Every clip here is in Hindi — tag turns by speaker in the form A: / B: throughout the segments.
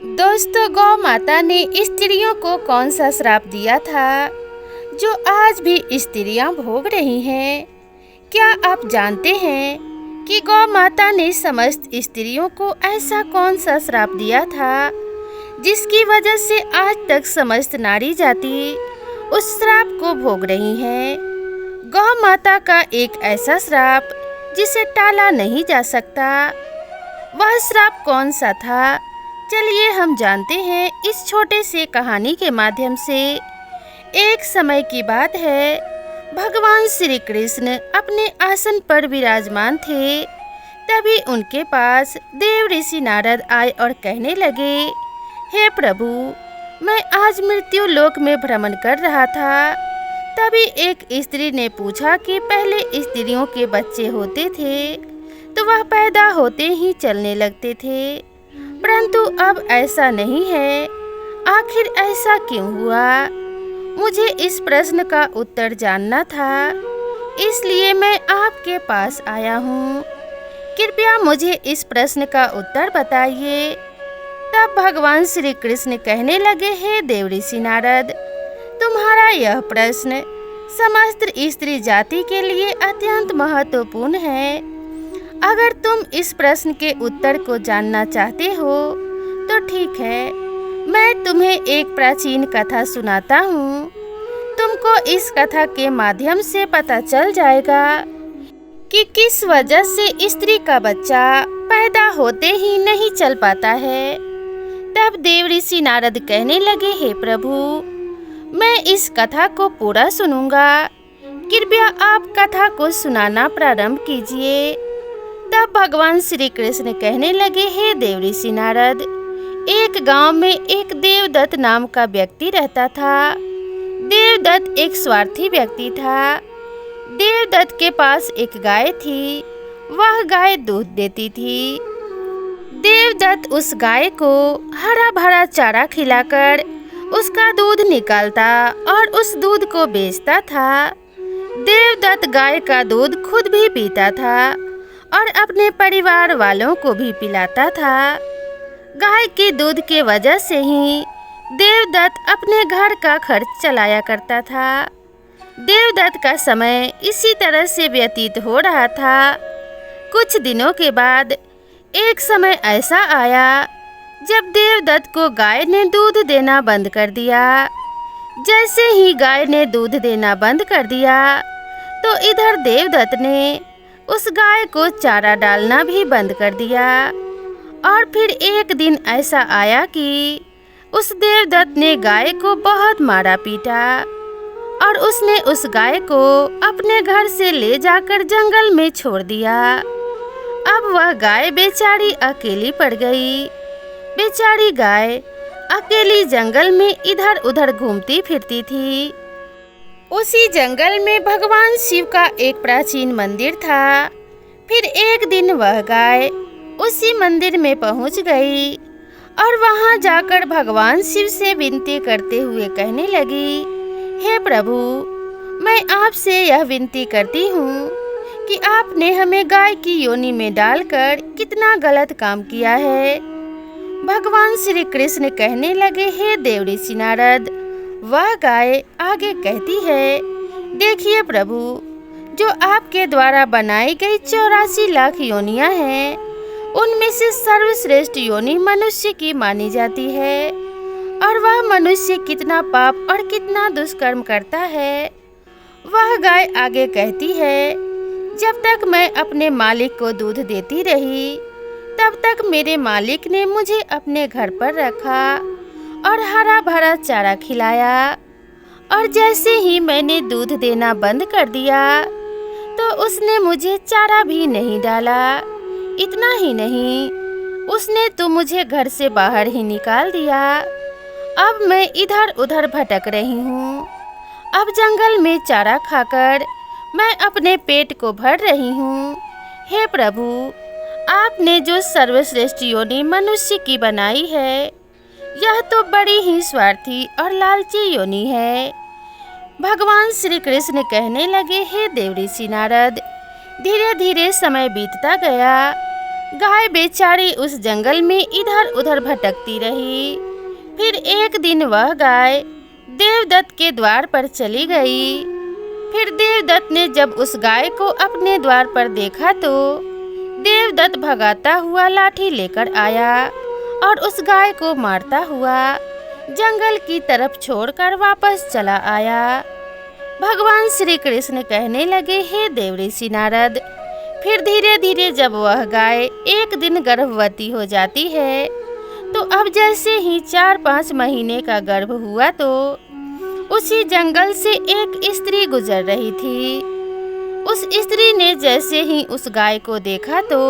A: दोस्तों, गौ माता ने स्त्रियों को कौन सा श्राप दिया था जो आज भी स्त्रियां भोग रही हैं? क्या आप जानते हैं कि गौ माता ने समस्त स्त्रियों को ऐसा कौन सा श्राप दिया था जिसकी वजह से आज तक समस्त नारी जाति उस श्राप को भोग रही है? गौ माता का एक ऐसा श्राप जिसे टाला नहीं जा सकता। वह श्राप कौन सा था? चलिए हम जानते हैं इस छोटे से कहानी के माध्यम से। एक समय की बात है, भगवान श्री कृष्ण अपने आसन पर विराजमान थे। तभी उनके पास देव ऋषि नारद आए और कहने लगे, हे प्रभु, मैं आज मृत्यु लोक में भ्रमण कर रहा था। तभी एक स्त्री ने पूछा कि पहले स्त्रियों के बच्चे होते थे तो वह पैदा होते ही चलने लगते थे, परंतु अब ऐसा नहीं है। आखिर ऐसा क्यों हुआ? मुझे इस प्रश्न का उत्तर जानना था, इसलिए मैं आपके पास आया हूँ। कृपया मुझे इस प्रश्न का उत्तर बताइए। तब भगवान श्री कृष्ण कहने लगे, हे देव ऋषि नारद, तुम्हारा यह प्रश्न समस्त स्त्री जाति के लिए अत्यंत महत्वपूर्ण है। अगर तुम इस प्रश्न के उत्तर को जानना चाहते हो तो ठीक है, मैं तुम्हें एक प्राचीन कथा सुनाता हूँ। तुमको इस कथा के माध्यम से पता चल जाएगा कि किस वजह से स्त्री का बच्चा पैदा होते ही नहीं चल पाता है। तब देव ऋषि नारद कहने लगे, हे प्रभु, मैं इस कथा को पूरा सुनूंगा। कृपया आप कथा को सुनाना प्रारंभ कीजिए। तब भगवान श्री कृष्ण कहने लगे, हे देव ऋषि नारद, एक गांव में एक देवदत्त नाम का व्यक्ति रहता था। देवदत्त एक स्वार्थी व्यक्ति था। देवदत्त के पास एक गाय थी। वह गाय दूध देती थी। देवदत्त उस गाय को हरा भरा चारा खिलाकर उसका दूध निकालता और उस दूध को बेचता था। देवदत्त गाय का दूध खुद भी पीता था और अपने परिवार वालों को भी पिलाता था। गाय के दूध के वजह से ही देवदत्त अपने घर का खर्च चलाया करता था। देवदत्त का समय इसी तरह से व्यतीत हो रहा था। कुछ दिनों के बाद एक समय ऐसा आया जब देवदत्त को गाय ने दूध देना बंद कर दिया। जैसे ही गाय ने दूध देना बंद कर दिया तो इधर देवदत्त ने उस गाय को चारा डालना भी बंद कर दिया। और फिर एक दिन ऐसा आया कि उस देवदत्त ने गाय को बहुत मारा पीटा और उसने उस गाय को अपने घर से ले जाकर जंगल में छोड़ दिया। अब वह गाय बेचारी अकेली पड़ गई। बेचारी गाय अकेली जंगल में इधर उधर घूमती फिरती थी। उसी जंगल में भगवान शिव का एक प्राचीन मंदिर था। फिर एक दिन वह गाय उसी मंदिर में पहुंच गई और वहां जाकर भगवान शिव से विनती करते हुए कहने लगी, हे प्रभु, मैं आपसे यह विनती करती हूँ कि आपने हमें गाय की योनि में डालकर कितना गलत काम किया है। भगवान श्री कृष्ण कहने लगे, हे देव ऋषि नारद, वह गाय आगे कहती है, देखिए प्रभु, जो आपके द्वारा बनाई गई 84 लाख योनियां हैं, उनमें से सर्वश्रेष्ठ योनि मनुष्य की मानी जाती है। और वह मनुष्य कितना पाप और कितना दुष्कर्म करता है। वह गाय आगे कहती है, जब तक मैं अपने मालिक को दूध देती रही तब तक मेरे मालिक ने मुझे अपने घर पर रखा और हरा भरा चारा खिलाया। और जैसे ही मैंने दूध देना बंद कर दिया तो उसने मुझे चारा भी नहीं डाला। इतना ही नहीं, उसने तो मुझे घर से बाहर ही निकाल दिया। अब मैं इधर उधर भटक रही हूँ। अब जंगल में चारा खाकर मैं अपने पेट को भर रही हूँ। हे प्रभु, आपने जो सर्वश्रेष्ठ योनि मनुष्य की बनाई है, यह तो बड़ी ही स्वार्थी और लालची योनि है। भगवान श्री कृष्ण कहने लगे, हे देव ऋषि नारद, धीरे धीरे समय बीतता गया। गाय बेचारी उस जंगल में इधर उधर भटकती रही। फिर एक दिन वह गाय देवदत्त के द्वार पर चली गई। फिर देवदत्त ने जब उस गाय को अपने द्वार पर देखा तो देवदत्त भगाता हुआ लाठी लेकर आया और उस गाय को मारता हुआ जंगल की तरफ छोड़कर वापस चला आया। भगवान श्री कृष्ण कहने लगे, हे देवऋषि नारद, फिर धीरे धीरे जब वह गाय एक दिन गर्भवती हो जाती है तो अब जैसे ही 4-5 महीने का गर्भ हुआ तो उसी जंगल से एक स्त्री गुजर रही थी। उस स्त्री ने जैसे ही उस गाय को देखा तो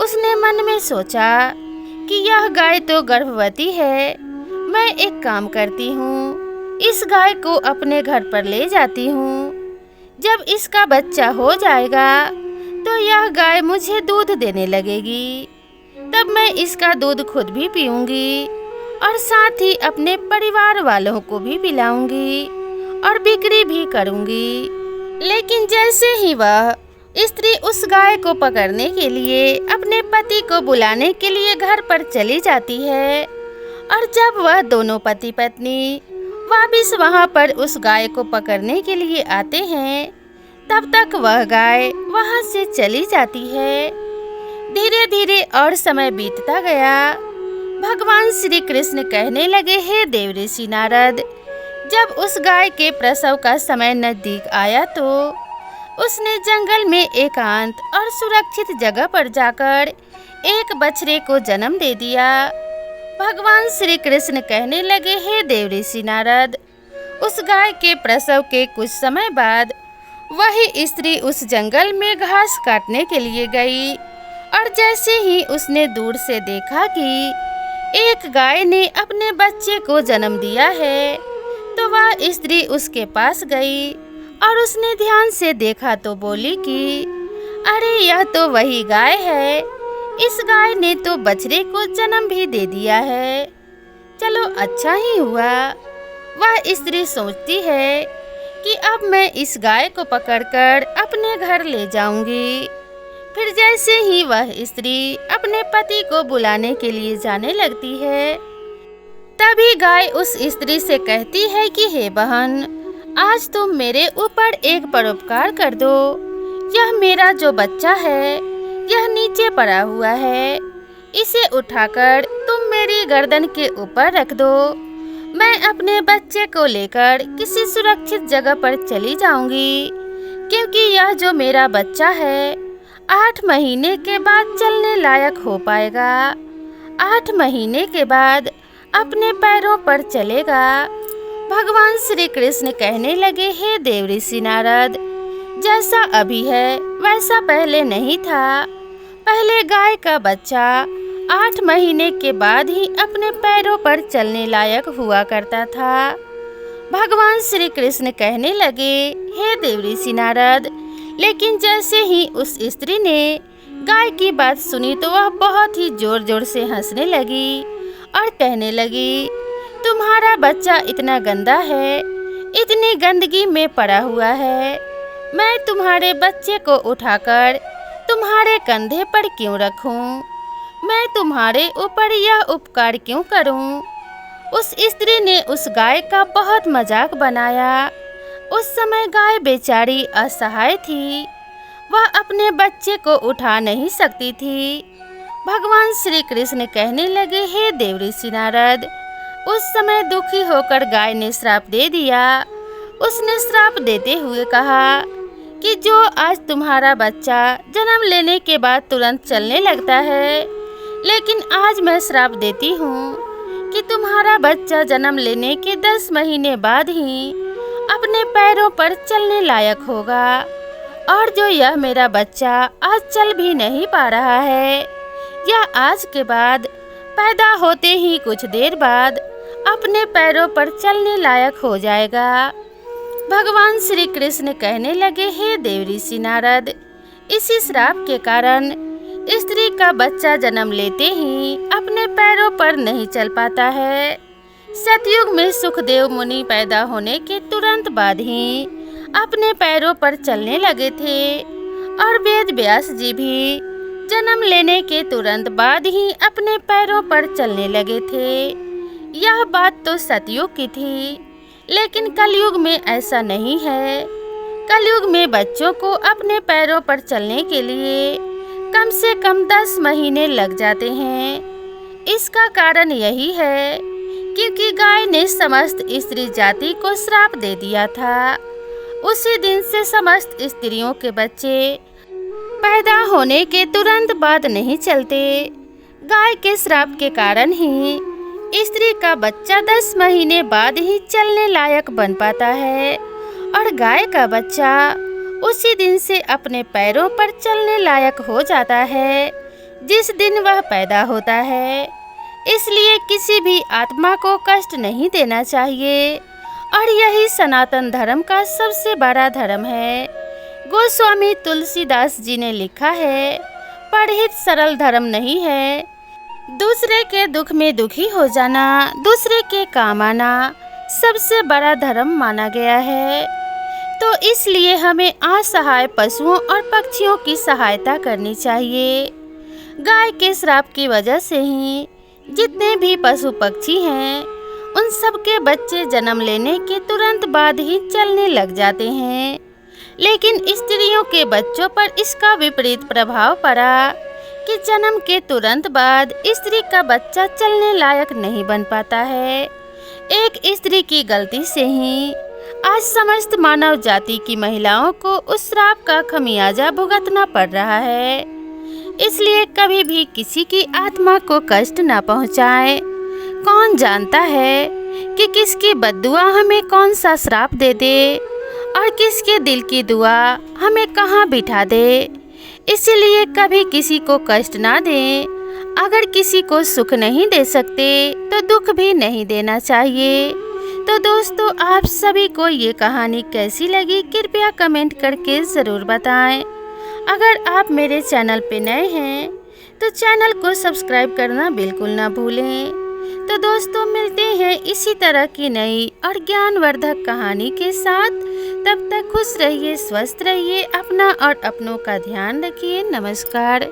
A: उसने मन में सोचा कि यह गाय तो गर्भवती है, मैं एक काम करती हूँ, इस गाय को अपने घर पर ले जाती हूँ। जब इसका बच्चा हो जाएगा तो यह गाय मुझे दूध देने लगेगी, तब मैं इसका दूध खुद भी पीऊँगी और साथ ही अपने परिवार वालों को भी पिलाऊंगी और बिक्री भी करूंगी। लेकिन जैसे ही वह स्त्री उस गाय को पकड़ने के लिए अपने पति को बुलाने के लिए घर पर चली जाती है और जब वह दोनों पति पत्नी वापस वहां पर उस गाय को पकड़ने के लिए आते हैं तब तक वह गाय वहां से चली जाती है। धीरे धीरे और समय बीतता गया। भगवान श्री कृष्ण कहने लगे, हे देवऋषि नारद, जब उस गाय के प्रसव का समय नजदीक आया तो उसने जंगल में एकांत और सुरक्षित जगह पर जाकर एक बछड़े को जन्म दे दिया। भगवान श्री कृष्ण कहने लगे, हे देवऋषि नारद, उस गाय के प्रसव के कुछ समय बाद वही स्त्री उस जंगल में घास काटने के लिए गई और जैसे ही उसने दूर से देखा कि एक गाय ने अपने बच्चे को जन्म दिया है तो वह स्त्री उसके पास गई और उसने ध्यान से देखा तो बोली कि अरे यह तो वही गाय है, इस गाय ने तो बछड़े को जन्म भी दे दिया है, चलो अच्छा ही हुआ। वह स्त्री सोचती है कि अब मैं इस गाय को पकड़कर अपने घर ले जाऊंगी। फिर जैसे ही वह स्त्री अपने पति को बुलाने के लिए जाने लगती है तभी गाय उस स्त्री से कहती है कि हे बहन, आज तुम मेरे ऊपर एक परोपकार कर दो। यह मेरा जो बच्चा है यह नीचे पड़ा हुआ है, इसे उठाकर तुम मेरी गर्दन के ऊपर रख दो। मैं अपने बच्चे को लेकर किसी सुरक्षित जगह पर चली जाऊंगी, क्योंकि यह जो मेरा बच्चा है 8 महीने के बाद चलने लायक हो पाएगा। 8 महीने के बाद अपने पैरों पर चलेगा। भगवान श्री कृष्ण कहने लगे, हे देवऋषि नारद, जैसा अभी है वैसा पहले नहीं था। पहले गाय का बच्चा 8 महीने के बाद ही अपने पैरों पर चलने लायक हुआ करता था। भगवान श्री कृष्ण कहने लगे, हे देवऋषि नारद, लेकिन जैसे ही उस स्त्री ने गाय की बात सुनी तो वह बहुत ही जोर जोर से हंसने लगी और कहने लगी, तुम्हारा बच्चा इतना गंदा है, इतनी गंदगी में पड़ा हुआ है, मैं तुम्हारे बच्चे को उठाकर तुम्हारे कंधे पर क्यों रखूं? मैं तुम्हारे ऊपर यह उपकार क्यों करूं? उस स्त्री ने उस गाय का बहुत मजाक बनाया। उस समय गाय बेचारी असहाय थी, वह अपने बच्चे को उठा नहीं सकती थी। भगवान श्री कृष्ण कहने लगे, हे देवऋषि नारद, उस समय दुखी होकर गाय ने श्राप दे दिया। उसने श्राप देते हुए कहा कि जो आज तुम्हारा बच्चा जन्म लेने के बाद तुरंत चलने लगता है, लेकिन आज मैं श्राप देती हूँ कि तुम्हारा बच्चा जन्म लेने के 10 महीने बाद ही अपने पैरों पर चलने लायक होगा, और जो यह मेरा बच्चा आज चल भी नहीं पा रहा है, यह आज के बाद पैदा होते ही कुछ देर बाद अपने पैरों पर चलने लायक हो जाएगा। भगवान श्री कृष्ण कहने लगे, हे देवऋषि नारद, इसी श्राप के कारण स्त्री का बच्चा जन्म लेते ही अपने पैरों पर नहीं चल पाता है। सतयुग में सुखदेव मुनि पैदा होने के तुरंत बाद ही अपने पैरों पर चलने लगे थे, और वेद व्यास जी भी जन्म लेने के तुरंत बाद ही अपने पैरों पर चलने लगे थे। यह बात तो सतयुग की थी, लेकिन कलयुग में ऐसा नहीं है। कलयुग में बच्चों को अपने पैरों पर चलने के लिए कम से कम 10 महीने लग जाते हैं। इसका कारण यही है क्योंकि गाय ने समस्त स्त्री जाति को श्राप दे दिया था। उसी दिन से समस्त स्त्रियों के बच्चे पैदा होने के तुरंत बाद नहीं चलते। गाय के श्राप के कारण ही स्त्री का बच्चा 10 महीने बाद ही चलने लायक बन पाता है और गाय का बच्चा उसी दिन से अपने पैरों पर चलने लायक हो जाता है जिस दिन वह पैदा होता है। इसलिए किसी भी आत्मा को कष्ट नहीं देना चाहिए और यही सनातन धर्म का सबसे बड़ा धर्म है। गोस्वामी तुलसीदास जी ने लिखा है, पढ़ित सरल धर्म नहीं है। दूसरे के दुख में दुखी हो जाना, दूसरे के काम आना सबसे बड़ा धर्म माना गया है। तो इसलिए हमें असहाय पशुओं और पक्षियों की सहायता करनी चाहिए। गाय के श्राप की वजह से ही जितने भी पशु पक्षी हैं उन सब के बच्चे जन्म लेने के तुरंत बाद ही चलने लग जाते हैं। लेकिन स्त्रियों के बच्चों पर इसका विपरीत प्रभाव पड़ा कि जन्म के तुरंत बाद स्त्री का बच्चा चलने लायक नहीं बन पाता है। एक स्त्री की गलती से ही आज समस्त मानव जाति की महिलाओं को उस श्राप का खमियाजा भुगतना पड़ रहा है। इसलिए कभी भी किसी की आत्मा को कष्ट न पहुंचाएं। कौन जानता है कि किसकी बद्दुआ हमें कौन सा श्राप दे दे और किसके दिल की दुआ हमें कहाँ बिठा दे। इसलिए कभी किसी को कष्ट ना दें। अगर किसी को सुख नहीं दे सकते तो दुख भी नहीं देना चाहिए। तो दोस्तों, आप सभी को ये कहानी कैसी लगी कृपया कमेंट करके ज़रूर बताएं। अगर आप मेरे चैनल पे नए हैं तो चैनल को सब्सक्राइब करना बिल्कुल ना भूलें। तो दोस्तों, मिलते हैं इसी तरह की नई और ज्ञानवर्धक कहानी के साथ। तब तक खुश रहिए, स्वस्थ रहिए, अपना और अपनों का ध्यान रखिए। नमस्कार।